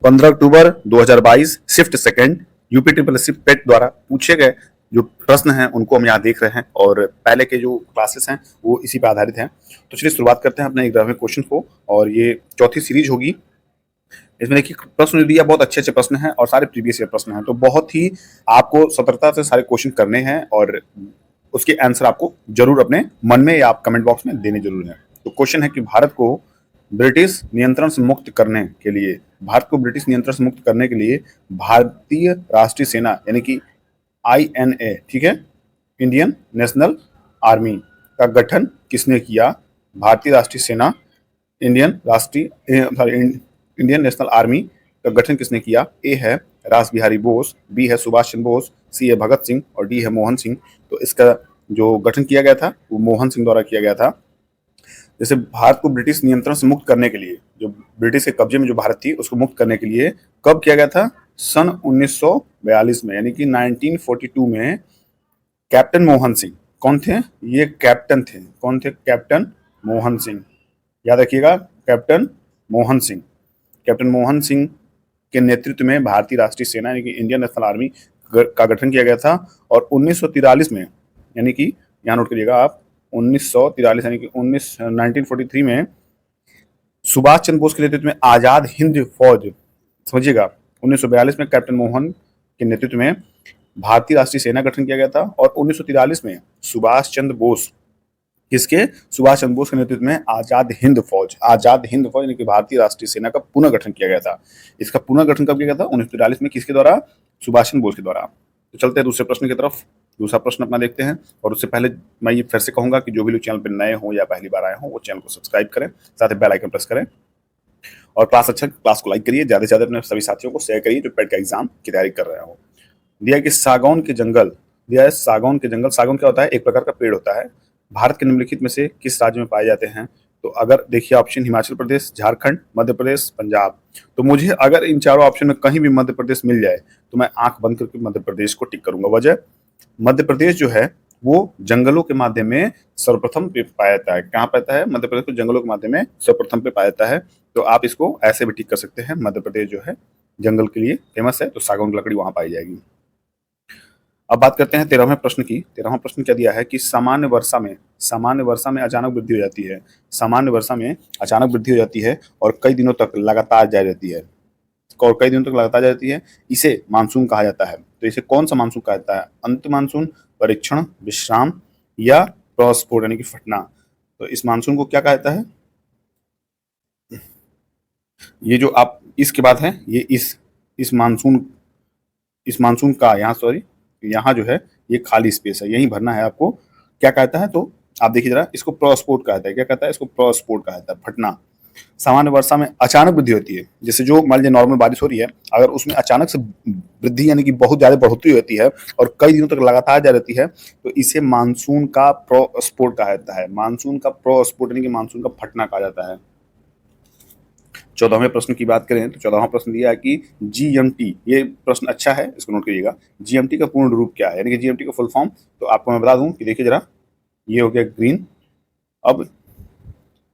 15 अक्टूबर 2022 shift second UP triple पेट द्वारा पूछे गए जो प्रश्न हैं उनको हम यहाँ देख रहे हैं और पहले के जो क्लासेस हैं वो इसी पर आधारित हैं। तो चलिए शुरुआत करते हैं अपने 11वें क्वेश्चन को और ये चौथी सीरीज होगी। इसमें देखिए प्रश्न जो दिया बहुत अच्छे अच्छे प्रश्न हैं और सारे प्रीवियस ईयर प्रश्न हैं, तो बहुत ही आपको सतर्कता से सारे क्वेश्चन करने हैं और उसके आंसर आपको जरूर अपने मन में या आप कमेंट बॉक्स में देने जरूर हैं। तो क्वेश्चन है कि भारत को ब्रिटिश नियंत्रण से मुक्त करने के लिए भारतीय राष्ट्रीय सेना यानी कि INA, ठीक है, इंडियन नेशनल आर्मी का गठन किसने किया? भारतीय राष्ट्रीय सेना इंडियन नेशनल आर्मी का गठन किसने किया? ए है रास बिहारी बोस, बी है सुभाष चंद्र बोस, सी है भगत सिंह और डी है मोहन सिंह। तो इसका जो गठन किया गया था वो मोहन सिंह द्वारा किया गया था। जैसे भारत को ब्रिटिश नियंत्रण से मुक्त करने के लिए, जो ब्रिटिश के कब्जे में जो भारत थी उसको मुक्त करने के लिए कब किया गया था? सन 1942 में, यानी कि 1942 में कैप्टन मोहन सिंह कौन थे? ये कैप्टन थे। कौन थे? कैप्टन मोहन सिंह। याद रखिएगा, कैप्टन मोहन सिंह। कैप्टन मोहन सिंह के नेतृत्व में भारतीय राष्ट्रीय सेना यानी कि इंडियन नेशनल आर्मी का गठन किया गया था और 1943 में, यानी कि यहाँ नोट करिएगा आप, 1943 यानी कि 1943 में सुभाष चंद्र बोस के नेतृत्व में आजाद हिंद फौज, समझिएगा, 1942 में कैप्टन मोहन के नेतृत्व में भारतीय राष्ट्रीय सेना गठन किया गया था और 1943 में सुभाष चंद्र बोस के नेतृत्व में आजाद हिंद फौज यानी कि भारतीय राष्ट्रीय सेना का पुनः गठन किया गया था। इसका पुनः गठन कब किया गया था? 1943 में। किसके द्वारा? सुभाष चंद्र बोस के द्वारा। तो चलते हैं दूसरे प्रश्न की तरफ। दूसरा प्रश्न अपना देखते हैं और उससे पहले मैं ये फिर से कहूंगा कि जो भी लोग चैनल पर नए हों या पहली बार आए हों वो चैनल को सब्सक्राइब करें, साथ ही बेल आइकन प्रेस करें और क्लास को लाइक करिए, ज्यादा से ज्यादा अपने सभी साथियों को शेयर करिए जो पेट का एग्जाम की तैयारी कर रहे हो। दिया कि सागौन के जंगल सागौन क्या होता है? एक प्रकार का पेड़ होता है। भारत के निम्नलिखित में से किस राज्य में पाए जाते हैं? तो अगर देखिए ऑप्शन हिमाचल प्रदेश, झारखंड, मध्य प्रदेश, पंजाब। तो मुझे अगर इन चारों ऑप्शन में कहीं भी मध्य प्रदेश मिल जाए तो मैं आंख बंद करके मध्य प्रदेश को टिक करूंगा। वजह, मध्य प्रदेश जो है वो जंगलों के माध्यम में सर्वप्रथम पे पाया जाता है। कहाँ पाता है? मध्य प्रदेश को जंगलों के माध्यम में सर्वप्रथम पे पाया जाता है। तो आप इसको ऐसे भी टिक कर सकते हैं, मध्य प्रदेश जो है जंगल के लिए फेमस है, तो सागौन की लकड़ी वहां पाई जाएगी। अब बात करते हैं 13वें प्रश्न की। 13वां प्रश्न क्या दिया है कि सामान्य वर्षा में अचानक वृद्धि हो जाती है। सामान्य वर्षा में अचानक वृद्धि हो जाती है और कई दिनों तक लगातार जारी रहती है इसे मानसून कहा जाता है। तो इसे कौन सा मानसून कहा जाता है? अंत मानसून, परीक्षण, विश्राम या प्रस्फोट यानी कि फटना। तो इस मानसून को क्या कहा जाता है? ये जो आप इसके बाद है, ये इस मानसून का यहाँ जो है ये खाली स्पेस है, यहीं भरना है आपको। क्या कहता है? तो आप देखिए जरा, इसको प्रस्फोट कहता है। क्या कहता है? इसको प्रस्फोट कहता है, फटना। सामान्य वर्षा में अचानक वृद्धि होती है, जैसे जो मान लीजिए नॉर्मल बारिश हो रही है, अगर उसमें अचानक से वृद्धि यानी कि बहुत ज्यादा बढ़ोतरी होती है और कई दिनों तक लगातार जारी रहती है तो इसे मानसून का प्रस्फोट कहा जाता है। मानसून का प्रस्फोट यानी कि मानसून का फटना कहा जाता है। 14वें प्रश्न की बात करें तो 14वां प्रश्न दिया है कि GMT, ये प्रश्न अच्छा है, इसको नोट करिएगा। GMT का पूर्ण रूप क्या है? यानी कि GMT का फुल फॉर्म तो आपको मैं बता दूं कि देखिए जरा, ये हो गया ग्रीन, अब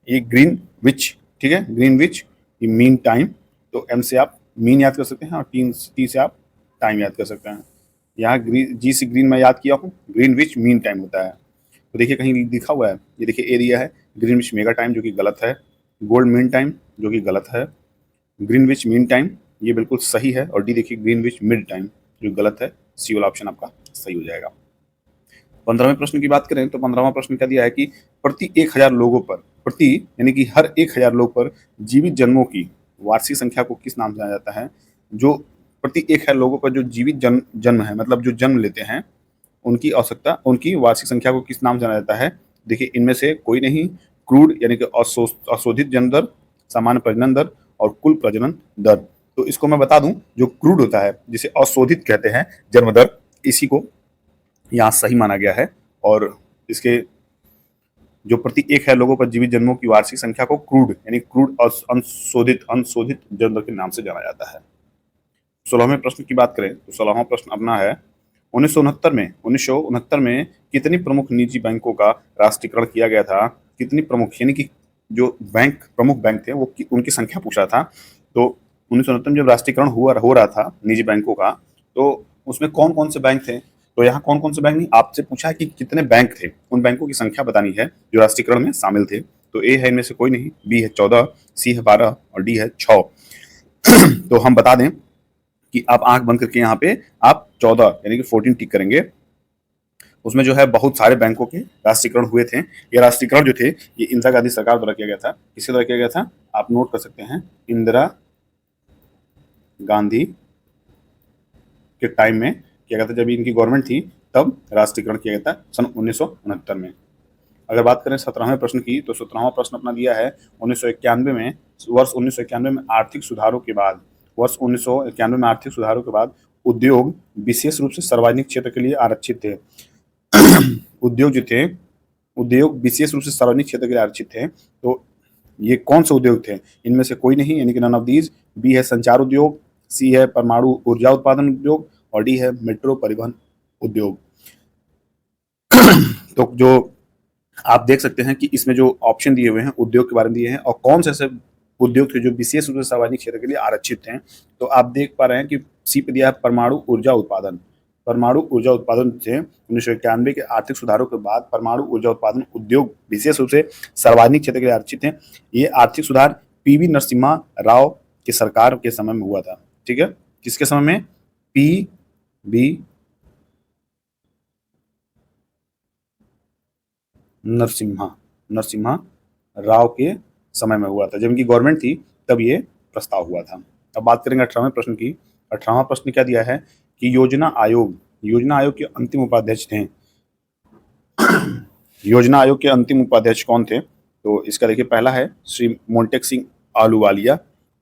ये ग्रीन विच, ठीक है, ग्रीन विच, ये मीन टाइम। तो M से आप मीन याद कर सकते हैं और T से आप टाइम याद कर सकते हैं। यहाँ G से ग्रीन मैं याद किया हूँ, ग्रीन विच मीन टाइम होता है। तो देखिए कहीं लिखा हुआ है, ये देखिए एरिया है ग्रीन विच मेगा टाइम जो कि गलत है, गोल्ड मीन टाइम जो कि गलत है, ग्रीनविच मीन टाइम ये बिल्कुल सही है और डी देखिए ग्रीनविच मिड टाइम जो गलत है। सी वाला ऑप्शन आपका सही हो जाएगा। 15वें प्रश्न की बात करें तो 15वां प्रश्न क्या दिया है कि प्रति 1000 लोगों पर, प्रति यानी कि हर 1000 लोग पर जीवित जन्मों की वार्षिक संख्या को किस नाम से जाना जाता है? जो प्रति 1000 लोगों पर जो जीवित जन्म है, मतलब जो जन्म लेते हैं, उनकी वार्षिक संख्या को किस नाम से जाना जाता है? देखिए इनमें से कोई नहीं, क्रूड यानी कि अशोधित जन्म दर, सामान्य प्रजनन दर और कुल प्रजनन दर। तो इसको मैं बता दूं, जो क्रूड होता है जिसे अशोधित कहते हैं जन्म दर, इसी को यहाँ सही माना गया है और इसके जो प्रति 1000 लोगों पर जीवित जन्मों की वार्षिक संख्या को क्रूड यानी क्रूड अनशोधित जन्म दर के नाम से जाना जाता है। 16वें प्रश्न की बात करें तो 16वां प्रश्न अपना है 1969 में कितनी प्रमुख निजी बैंकों का राष्ट्रीयकरण किया गया था? कितनी प्रमुख यानी कि जो प्रमुख बैंक थे वो उनकी संख्या पूछा था। तो 1969 में जब राष्ट्रीयकरण हो रहा था निजी बैंकों का, तो उसमें कौन कौन से बैंक थे? तो यहाँ कौन कौन से बैंक नहीं, आपसे पूछा है कि कितने बैंक थे, उन बैंकों की संख्या बतानी है जो राष्ट्रीयकरण में शामिल थे। तो ए है इनमें से कोई नहीं, बी है 14, सी है 12 और डी है 6। तो हम बता दें कि आप आंख बंद करके यहाँ पे आप 14 यानी कि 14 टिक करेंगे। उसमें जो है बहुत सारे बैंकों के राष्ट्रीयकरण हुए थे। ये राष्ट्रीयकरण जो थे ये इंदिरा गांधी सरकार द्वारा किया गया था। किसके द्वारा किया गया था? आप नोट कर सकते हैं, इंदिरा गांधी के टाइम में किया गया था, जब इनकी गवर्नमेंट थी तब राष्ट्रीयकरण किया गया था सन 1969 में। अगर बात करें 17वें प्रश्न की, तो 17वां प्रश्न अपना दिया है 1991 में, वर्ष 1991 में आर्थिक सुधारों के बाद, वर्ष 1991 में आर्थिक सुधारों के बाद उद्योग विशेष रूप से सार्वजनिक क्षेत्र के लिए आरक्षित थे। उद्योग जो थे, उद्योग विशेष रूप से सार्वजनिक क्षेत्र के लिए आरक्षित थे। तो ये कौन से उद्योग थे? इनमें से कोई नहीं, यानी कि नन ऑफ दीज। बी है संचार उद्योग, सी है परमाणु ऊर्जा उत्पादन उद्योग और डी है मेट्रो परिवहन उद्योग। तो जो आप देख सकते हैं कि इसमें जो ऑप्शन दिए हुए हैं उद्योग के बारे में दिए हैं और कौन से ऐसे उद्योग थे जो विशेष रूप से सार्वजनिक क्षेत्र के लिए आरक्षित हैं। तो आप देख पा रहे हैं कि सी पे दिया है परमाणु ऊर्जा उत्पादन। परमाणु ऊर्जा उत्पादन से 1991 के आर्थिक सुधारों के बाद परमाणु ऊर्जा उत्पादन उद्योग विशेष रूप से सार्वजनिक क्षेत्र के लिए आरक्षित हैं। ये आर्थिक सुधार पीवी नरसिम्हा राव की सरकार के समय में हुआ था। ठीक है, किसके समय में? पी बी नरसिम्हा राव के समय में हुआ था, जब इनकी गवर्नमेंट थी तब ये प्रस्ताव हुआ था। अब बात करेंगे 18वें प्रश्न की। 18वां प्रश्न क्या दिया है कि योजना आयोग के अंतिम उपाध्यक्ष थे। योजना आयोग के अंतिम उपाध्यक्ष कौन थे? तो इसका देखिए, पहला है श्री मोंटेक सिंह आहलूवालिया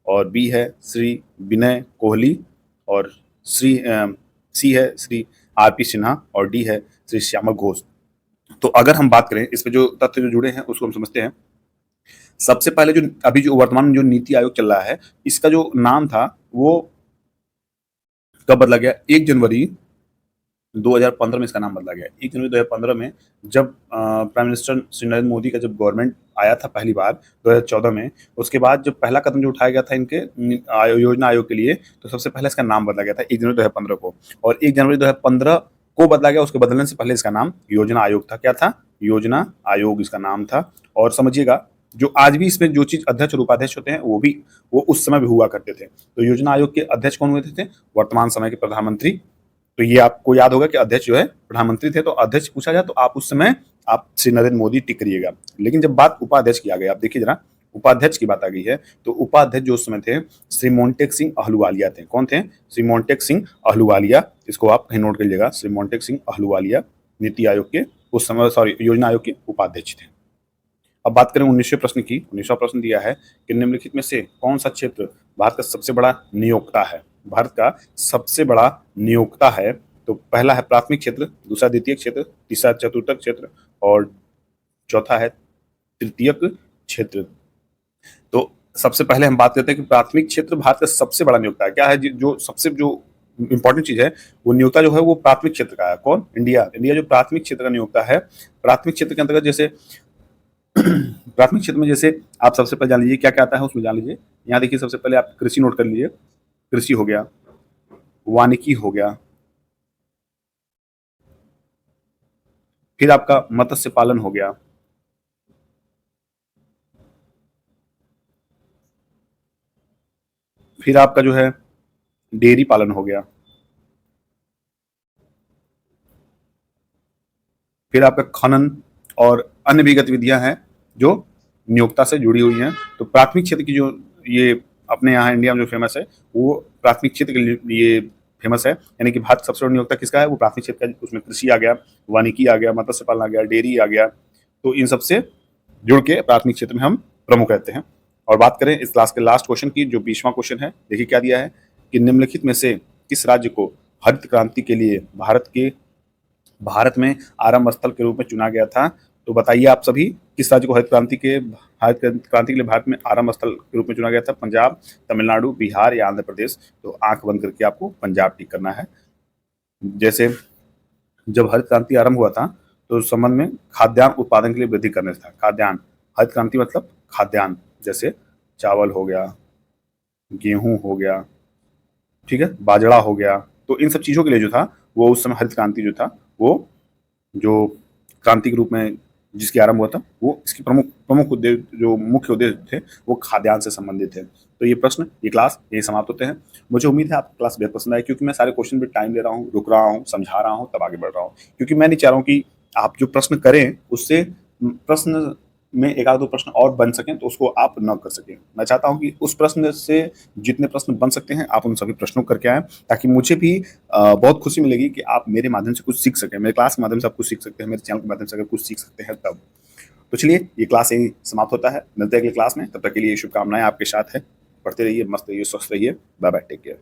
और बी है श्री विनय कोहली और सी है श्री आर.पी. सिन्हा और डी है श्री श्यामल घोष। तो अगर हम बात करें इसमें जो तथ्य जो जुड़े हैं उसको हम समझते हैं। सबसे पहले जो अभी जो वर्तमान में जो नीति आयोग चल रहा है, इसका जो नाम था वो कब बदला गया? 1 जनवरी 2015 में इसका नाम बदला गया। 1 जनवरी 2015 में जब प्राइम मिनिस्टर श्री नरेंद्र मोदी का जब गवर्नमेंट आया था पहली बार 2014 में, उसके बाद जब पहला कदम जो उठाया गया था इनके योजना आयोग के लिए, तो सबसे पहले इसका नाम बदला गया था 1 जनवरी 2015 को। और 1 जनवरी 2015 को बदला गया, उसके बदलने से पहले इसका नाम योजना आयोग था। क्या था? योजना आयोग इसका नाम था। और समझिएगा, जो आज भी इसमें जो चीज अध्यक्ष और उपाध्यक्ष होते हैं वो उस समय भी हुआ करते थे। तो योजना आयोग के अध्यक्ष कौन हुए थे? वर्तमान समय के प्रधानमंत्री। तो ये आपको याद होगा कि अध्यक्ष जो है प्रधानमंत्री थे। तो अध्यक्ष पूछा जाए तो आप उस समय आप श्री नरेंद्र मोदी टिक करिएगा। लेकिन जब बात उपाध्यक्ष की आ गई, आप देखिए जरा, उपाध्यक्ष की बात आ गई है, तो उपाध्यक्ष जो उस समय थे श्री मोंटेक सिंह आहलूवालिया थे। कौन थे? श्री मोंटेक सिंह आहलूवालिया। इसको आप कहीं नोट कर लीजिएगा, श्री मोंटेक सिंह आहलूवालिया नीति आयोग के उस समय योजना आयोग के उपाध्यक्ष थे। अब बात करें 19वें प्रश्न की। 19वां प्रश्न दिया है कि निम्नलिखित में से कौन सा क्षेत्र भारत का सबसे बड़ा नियोक्ता है? भारत का सबसे बड़ा नियोक्ता है। तो पहला है प्राथमिक क्षेत्र, दूसरा द्वितीयक क्षेत्र, तीसरा चतुर्थक क्षेत्र और चौथा है तृतीयक क्षेत्र। तो सबसे पहले हम बात करते हैं कि प्राथमिक क्षेत्र भारत का सबसे बड़ा नियोक्ता है। क्या है? जो सबसे जो इंपॉर्टेंट चीज है, वो नियोक्ता जो है वो प्राथमिक क्षेत्र का है। कौन? इंडिया जो प्राथमिक क्षेत्र का नियोक्ता है। प्राथमिक क्षेत्र के अंतर्गत जैसे प्राथमिक क्षेत्र में जैसे आप सबसे पहले जान लीजिए क्या क्या आता है, उसमें जान लीजिए। यहाँ देखिए, सबसे पहले आप कृषि नोट कर लीजिए। कृषि हो गया, वानिकी हो गया, फिर आपका मत्स्य पालन हो गया, फिर आपका जो है डेयरी पालन हो गया, फिर आपका खनन और अन्य भी गतिविधियां हैं जो नियोक्ता से जुड़ी हुई हैं। तो प्राथमिक क्षेत्र की जो ये अपने यहाँ इंडिया में जो फेमस है वो प्राथमिक क्षेत्र के लिए फेमस है। यानी कि भारत सबसे बड़ा नियोक्ता किसका है? वो प्राथमिक क्षेत्र का। उसमें कृषि आ गया, वानिकी आ गया, मत्स्य पालन आ गया, डेयरी आ गया। तो इन सबसे जुड़ के प्राथमिक क्षेत्र में हम प्रमुख रहते हैं। और बात करें इस क्लास के लास्ट क्वेश्चन की, जो 20वां क्वेश्चन है, देखिए क्या दिया है कि निम्नलिखित में से किस राज्य को हरित क्रांति के लिए भारत में आरंभ स्थल के रूप में चुना गया था? तो बताइए आप सभी, किस राज्य को हरित क्रांति के लिए भारत में आरंभ स्थल के रूप में चुना गया था? पंजाब, तमिलनाडु, बिहार या आंध्र प्रदेश? तो आंख बंद करके आपको पंजाब टिक करना है। जैसे जब हरित क्रांति आरंभ हुआ था तो उस संबंध में खाद्यान्न उत्पादन के लिए वृद्धि करने था। खाद्यान्न, हरित क्रांति मतलब खाद्यान्न, जैसे चावल हो गया, गेहूं हो गया, ठीक है, बाजरा हो गया। तो इन सब चीज़ों के लिए जो था वो उस समय हरित क्रांति जो था वो जो क्रांति के रूप में जिसकी आरंभ हुआ था वो इसकी प्रमुख प्रमुख उद्देश्य जो मुख्य उद्देश्य थे वो खाद्यान्न से संबंधित थे। तो ये प्रश्न ये क्लास यही समाप्त होते हैं। मुझे उम्मीद है आपको क्लास बेहद पसंद आई, क्योंकि मैं सारे क्वेश्चन पे टाइम ले रहा हूँ, रुक रहा हूँ, समझा रहा हूँ, तब आगे बढ़ रहा हूँ। क्योंकि मैं नहीं चाह रहा हूँ कि आप जो प्रश्न करें उससे प्रश्न में एक आध दो प्रश्न और बन सकें तो उसको आप न कर सकें। मैं चाहता हूँ कि उस प्रश्न से जितने प्रश्न बन सकते हैं आप उन सभी प्रश्नों को करके आएँ, ताकि मुझे भी बहुत खुशी मिलेगी कि आप मेरे माध्यम से कुछ सीख सकें, मेरे क्लास के माध्यम से आप कुछ सीख सकते हैं, मेरे चैनल के माध्यम से अगर कुछ सीख सकते हैं तब। तो चलिए ये क्लास यही समाप्त होता है, मिलते हैं अगली क्लास में, तब तक के लिए शुभकामनाएं आपके साथ है। पढ़ते रहिए, मस्त रहिए, स्वस्थ रहिए, बाय बाय, टेक केयर।